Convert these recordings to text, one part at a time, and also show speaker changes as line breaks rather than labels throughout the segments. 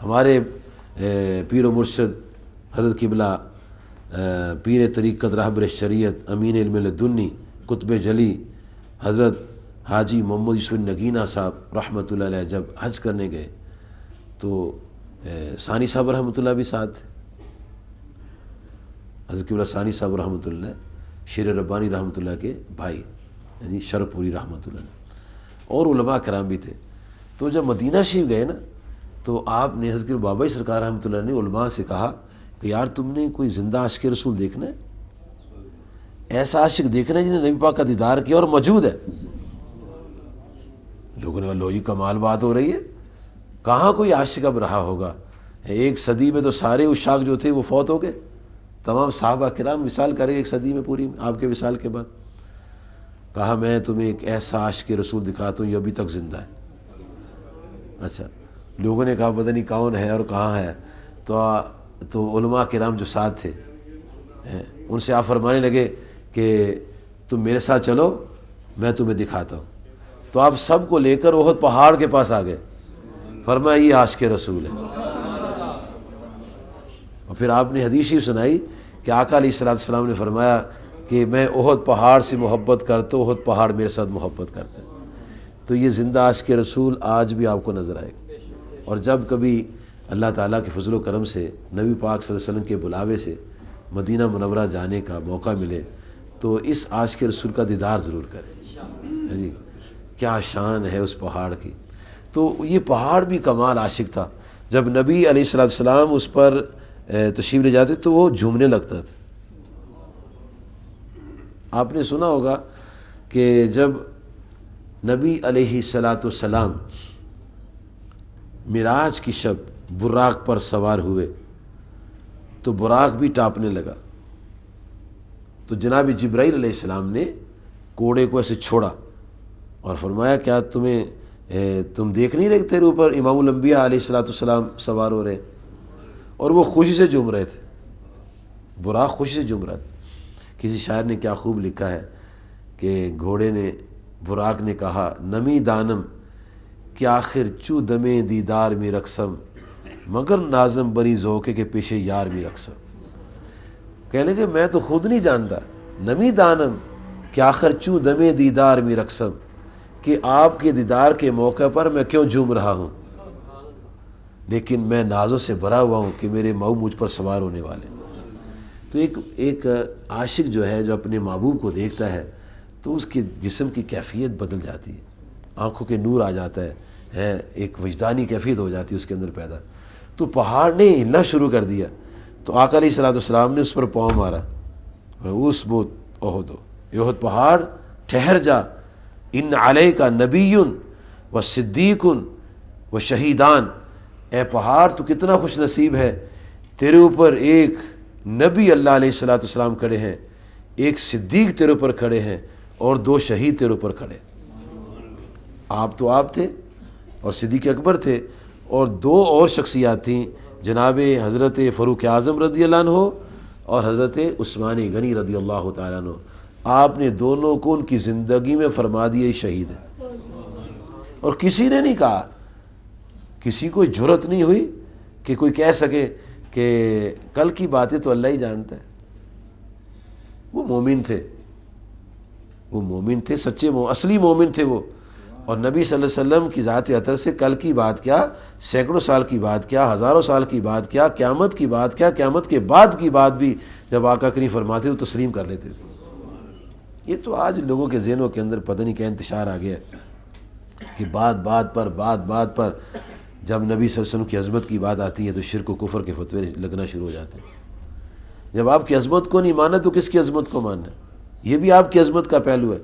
ہمارے پیر و مرشد حضرت قبلہ پیر طریقت رہبر شریعت امین علم لدنی قطب جلی حضرت حاجی محمد یوسف نگینہ صاحب رحمۃ اللہ علیہ جب حج کرنے گئے تو ثانی صاحب رحمۃ اللہ بھی ساتھ تھے. حضرت قبلہ ثانی صاحب رحمۃ اللہ شیر ربانی رحمۃ اللہ کے بھائی جی شرف پوری رحمۃ اللہ علیہ، اور علماء کرام بھی تھے. تو جب مدینہ شریف گئے نا تو آپ نے حضرت بابا سرکار رحمۃ اللہ نے علماء سے کہا کہ یار تم نے کوئی زندہ عاشق رسول دیکھنا ہے، ایسا عاشق دیکھنا ہے جنہیں نبی پاک کا دیدار کیا اور موجود ہے. لوگوں نے کہا لو جی کمال بات ہو رہی ہے، کہاں کوئی عاشق اب رہا ہوگا؟ ایک صدی میں تو سارے عشاق جو تھے وہ فوت ہو گئے، تمام صحابہ کرام وصال کرے ایک صدی میں پوری آپ کے وصال کے بعد. کہا میں تمہیں ایک ایسا عاشق رسول دکھاتا ہوں یہ ابھی تک زندہ ہے. اچھا، لوگوں نے کہا پتہ نہیں کون ہے اور کہاں ہے. تو علماء کرام جو ساتھ تھے ان سے آپ فرمانے لگے کہ تم میرے ساتھ چلو میں تمہیں دکھاتا ہوں. تو آپ سب کو لے کر احد پہاڑ کے پاس آ گئے، فرمایا یہ عاشق رسول ہے. اور پھر آپ نے حدیث شریف سنائی کہ آقا علیہ السلام نے فرمایا کہ میں احد پہاڑ سے محبت کرتا ہوں، احد پہاڑ میرے ساتھ محبت کرتا ہے. تو یہ زندہ عاشق رسول آج بھی آپ کو نظر آئے گا. اور جب کبھی اللہ تعالیٰ کے فضل و کرم سے نبی پاک صلی اللہ علیہ وسلم کے بلاوے سے مدینہ منورہ جانے کا موقع ملے تو اس عاشق رسول کا دیدار ضرور کریں. جی کیا شان ہے اس پہاڑ کی. تو یہ پہاڑ بھی کمال عاشق تھا. جب نبی علیہ السلام اس پر تشریف لے جاتے تو وہ جھومنے لگتا تھا. آپ نے سنا ہوگا کہ جب نبی علیہ السلام معراج کی شب براق پر سوار ہوئے تو براق بھی ٹاپنے لگا. تو جناب جبرائیل علیہ السلام نے کوڑے کو ایسے چھوڑا اور فرمایا کیا تم دیکھ نہیں رہے تیرے اوپر امام الانبیاء علیہ السلام سوار ہو رہے؟ اور وہ خوشی سے جھوم رہے تھے، براق خوشی سے جھوم رہا تھا. کسی شاعر نے کیا خوب لکھا ہے کہ گھوڑے نے براق نے کہا نمی دانم کہ آخر چو دمے دیدار میں رقصم مگر نازم بری ذوقے کے پیشے یار میں رقصم. کہنے کہ میں تو خود نہیں جانتا، نمی دانم کہ آخر چو دمے دیدار میں رقصم، کہ آپ کے دیدار کے موقع پر میں کیوں جھوم رہا ہوں، لیکن میں نازوں سے بھرا ہوا ہوں کہ میرے مئو مجھ پر سوار ہونے والے. تو ایک عاشق جو ہے جو اپنے محبوب کو دیکھتا ہے تو اس کے جسم کی کیفیت بدل جاتی ہے، آنکھوں کے نور آ جاتا ہے، ایک وجدانی کیفیت ہو جاتی ہے اس کے اندر پیدا. تو پہاڑ نے ہلنا شروع کر دیا تو آقا علیہ السلام نے اس پر پاؤں مارا، اس بوت احد احد پہاڑ ٹھہر جا، ان علیک نبی و صدیق و شہیدان. اے پہاڑ تو کتنا خوش نصیب ہے، تیرے اوپر ایک نبی اللہ علیہ السلام کھڑے ہیں، ایک صدیق تیرے اوپر کھڑے ہیں اور 2 شہید تیرے اوپر کھڑے. آپ تو آپ تھے اور صدیق اکبر تھے اور 2 اور شخصیات تھیں، جناب حضرت فاروق اعظم رضی اللہ عنہ اور حضرت عثمان غنی رضی اللہ تعالیٰ عنہ. آپ نے دونوں کو ان کی زندگی میں فرما دیے شہید ہیں. اور کسی نے نہیں کہا، کسی کو جرأت نہیں ہوئی کہ کوئی کہہ سکے کہ کل کی باتیں تو اللہ ہی جانتا ہے. وہ مومن تھے، وہ مومن تھے، سچے اصلی مومن تھے وہ. اور نبی صلی اللہ علیہ وسلم کی ذات اطہر سے کل کی بات کیا، سینکڑوں سال کی بات کیا، ہزاروں سال کی بات کیا، قیامت کی بات کیا، قیامت کے بعد کی بات بھی جب آقا کریم فرماتے تو تسلیم کر لیتے تھے. یہ تو آج لوگوں کے ذہنوں کے اندر پتہ نہیں کیا انتشار آ گیا کہ بات بات پر جب نبی صلی اللہ علیہ وسلم کی عظمت کی بات آتی ہے تو شرک و کفر کے فتوے لگنا شروع ہو جاتے ہیں. جب آپ کی عظمت کو نہیں مانا تو کس کی عظمت کو ماننا؟ یہ بھی آپ کی عظمت کا پہلو ہے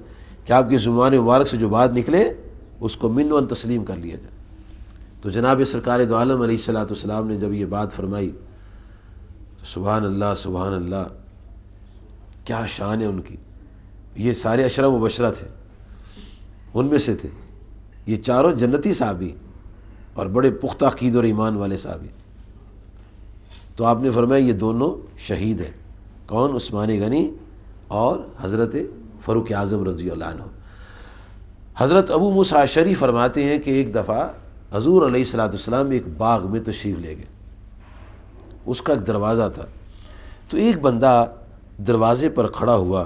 کہ آپ کی زبان مبارک سے جو بات نکلے اس کو منوًا تسلیم کر لیا جائے. تو جناب سرکار دو عالم علیہ السلام نے جب یہ بات فرمائی تو سبحان اللہ کیا شان ہے ان کی. یہ سارے عشرہ مبشرہ تھے، ان میں سے تھے یہ چاروں جنتی صحابی اور بڑے پختہ عقیدہ اور ایمان والے صحابی. تو آپ نے فرمایا یہ دونوں شہید ہیں. کون؟ عثمان غنی اور حضرت فاروق اعظم رضی اللہ عنہ. حضرت ابو موسیٰ اشعری فرماتے ہیں کہ ایک دفعہ حضور علیہ الصلوۃ والسلام ایک باغ میں تشریف لے گئے، اس کا ایک دروازہ تھا، تو ایک بندہ دروازے پر کھڑا ہوا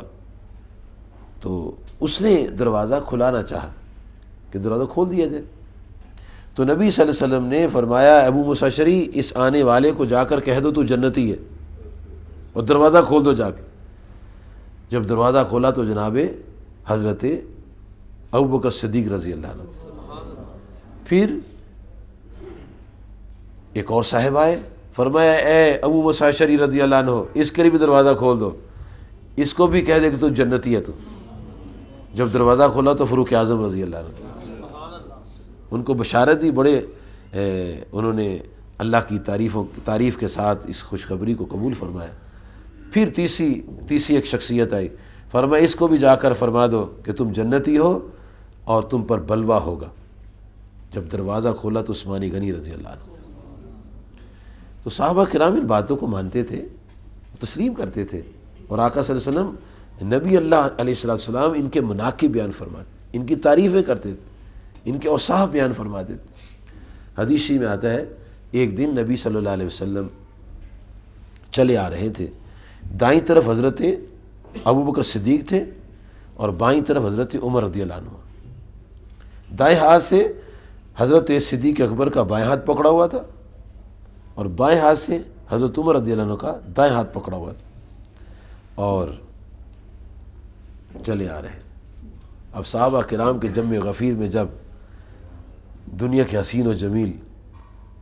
تو اس نے دروازہ کھلانا چاہا کہ دروازہ کھول دیا جائے، تو نبی صلی اللہ علیہ وسلم نے فرمایا ابو موسیٰ اشعری اس آنے والے کو جا کر کہہ دو تو جنتی ہے، اور دروازہ کھول دو جا کے۔ جب دروازہ کھولا تو جناب حضرت ابوبکر صدیق رضی اللہ عنہ، پھر ایک اور صاحب آئے، فرمایا اے ابو موسیٰ اشعری رضی اللہ عنہ اس کے لیے بھی دروازہ کھول دو، اس کو بھی کہہ دے کہ تو جنتی ہے تو۔ جب دروازہ کھولا تو فاروق اعظم رضی اللہ عنہ، ان کو بشارت دی، بڑے انہوں نے اللہ کی تعریف کے ساتھ اس خوشخبری کو قبول فرمایا۔ پھر تیسری ایک شخصیت آئی، فرمایا اس کو بھی جا کر فرما دو کہ تم جنتی ہو اور تم پر بلوہ ہوگا۔ جب دروازہ کھولا تو عثمان غنی رضی اللہ عنہ، تو صحابہ کرام ان باتوں کو مانتے تھے، تسلیم کرتے تھے، اور آقا صلی اللہ علیہ وسلم نبی اللہ علیہ السلام ان کے مناقب بیان فرماتے، ان کی تعریفیں کرتے تھے، ان کے اوصاف بیان فرماتے تھے۔ حدیث شریف میں آتا ہے ایک دن نبی صلی اللہ علیہ وسلم چلے آ رہے تھے، دائیں طرف حضرت ابوبکر صدیق تھے اور بائیں طرف حضرت عمر رضی اللہ عنہ۔ دائیں ہاتھ سے حضرت صدیق اکبر کا بائیں ہاتھ پکڑا ہوا تھا اور بائیں ہاتھ سے حضرت عمر رضی اللہ عنہ کا دائیں ہاتھ پکڑا ہوا تھا، اور چلے آ رہے ہیں۔ اب صحابہ کرام کے جمع غفیر میں جب دنیا کے حسین و جمیل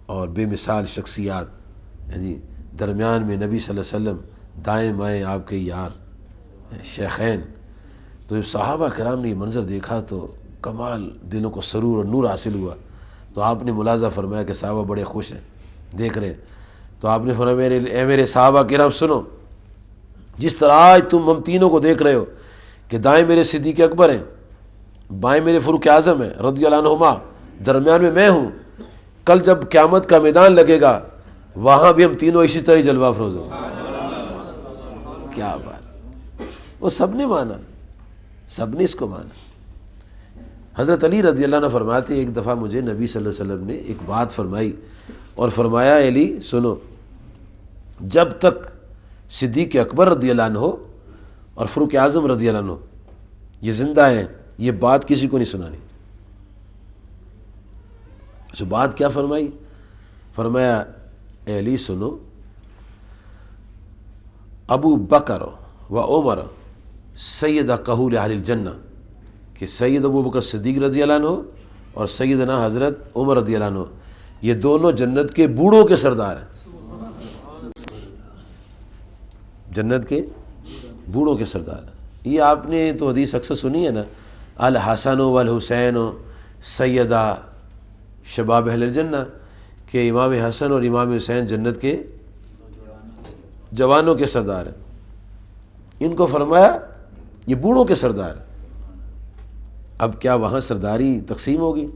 اور بے مثال شخصیات، جی درمیان میں نبی صلی اللہ علیہ وسلم، دائیں بائیں آپ کے یار شیخین، تو جب صحابہ کرام نے یہ منظر دیکھا تو کمال دلوں کو سرور اور نور حاصل ہوا۔ تو آپ نے ملاحظہ فرمایا کہ صحابہ بڑے خوش ہیں دیکھ رہے ہیں، تو آپ نے فرمایا اے میرے صحابہ کرام سنو، جس طرح آج تم ہم تینوں کو دیکھ رہے ہو کہ دائیں میرے صدیق اکبر ہیں، بائیں میرے فاروق اعظم ہیں رضی اللہ عنہما، درمیان میں ہوں، کل جب قیامت کا میدان لگے گا وہاں بھی ہم تینوں اسی طرح جلوہ افروز ہوں گے۔ کیا بات، وہ سب نے مانا، سب نے اس کو مانا۔ حضرت علی رضی اللہ عنہ فرماتے ایک دفعہ مجھے نبی صلی اللہ علیہ وسلم نے ایک بات فرمائی اور فرمایا علی سنو، جب تک صدیق اکبر رضی اللہ عنہ اور فاروق اعظم رضی اللہ عنہ یہ زندہ ہیں یہ بات کسی کو نہیں سنانی۔ اچھا بات کیا فرمائی؟ فرمایا اے علی سنو، ابو بکر و عمر سیدہ قہول اہل الجنہ، کہ سید ابو بکر صدیق رضی اللہ عنہ اور سیدنا حضرت عمر رضی اللہ عنہ یہ دونوں جنت کے بوڑھوں کے سردار ہیں، جنت کے بوڑھوں کے سردار ہیں۔ یہ آپ نے تو حدیث اکثر سنی ہے نا، الحسن والحسین سیدہ شباب اہل الجنہ، کہ امام حسن اور امام حسین جنت کے جوانوں کے سردار ہیں۔ ان کو فرمایا یہ بوڑھوں کے سردار ہیں۔ اب کیا وہاں سرداری تقسیم ہوگی؟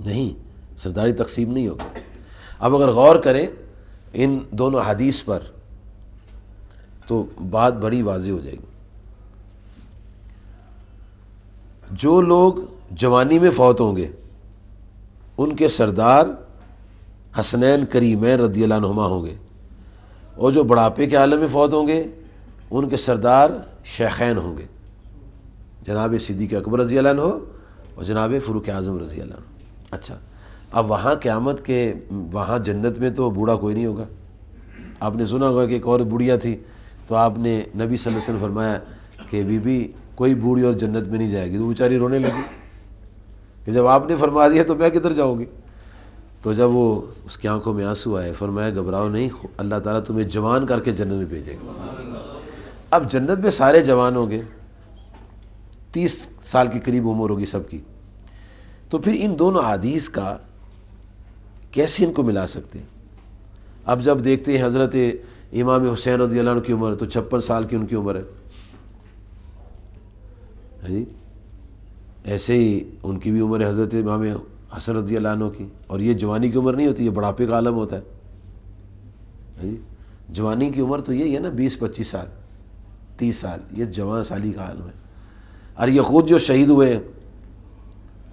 نہیں، سرداری تقسیم نہیں ہوگی۔ اب اگر غور کریں ان دونوں حدیث پر تو بات بڑی واضح ہو جائے گی۔ جو لوگ جوانی میں فوت ہوں گے ان کے سردار حسنین کریمین رضی اللہ عنہما ہوں گے، اور جو بڑھاپے کے عالم میں فوت ہوں گے ان کے سردار شیخین ہوں گے، جناب صدیق اکبر رضی اللہ عنہ اور جناب فاروق اعظم رضی اللہ عنہ۔ اچھا اب وہاں قیامت کے وہاں جنت میں تو بوڑھا کوئی نہیں ہوگا۔ آپ نے سنا ہوگا کہ ایک اور بوڑھیا تھی، تو آپ نے نبی صلی اللہ علیہ وسلم فرمایا کہ بی بی کوئی بوڑھی اور جنت میں نہیں جائے گی، تو بیچاری رونے لگی کہ جب آپ نے فرما دیا تو میں کدھر جاؤں گی۔ تو جب وہ اس کی آنکھوں میں آنسو آئے، فرمایا گھبراؤ نہیں، اللہ تعالیٰ تمہیں جوان کر کے جنت میں بھیجے گا۔ اب جنت میں سارے جوان ہوں گے، 30 سال کے قریب عمر ہوگی سب کی، تو پھر ان دونوں حدیث کا کیسے ان کو ملا سکتے ہیں؟ اب جب دیکھتے ہیں حضرت امام حسین رضی اللہ عنہ کی عمر تو 56 سال کی ان کی عمر ہے، جی ایسے ہی ان کی بھی عمر ہے حضرت امام حسن رضی اللہ عنہ کی، اور یہ جوانی کی عمر نہیں ہوتی، یہ بڑھاپے کا عالم ہوتا ہے۔ جی جوانی کی عمر تو یہی ہے نا، 20-25 سال 30 سال، یہ جوان سالی کا عالم ہے۔ اور یہ خود جو شہید ہوئے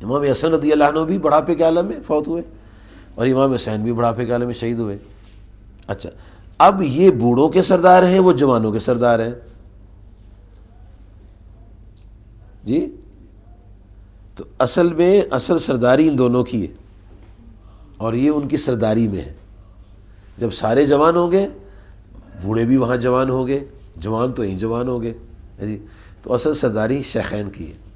امام حسن رضی اللہ عنہ بھی بڑھاپے کے عالم میں فوت ہوئے اور امام حسین بھی بڑھاپے کے عالم میں شہید ہوئے۔ اچھا، اب یہ بوڑھوں کے سردار ہیں، وہ جوانوں کے سردار ہیں جی؟ تو اصل میں اصل سرداری ان دونوں کی ہے اور یہ ان کی سرداری میں ہے۔ جب سارے جوان ہوں گے، بوڑھے بھی وہاں جوان ہوں گے، جوان تو یہیں جوان ہوں گے جی، تو اصل سرداری شیخین کی ہے۔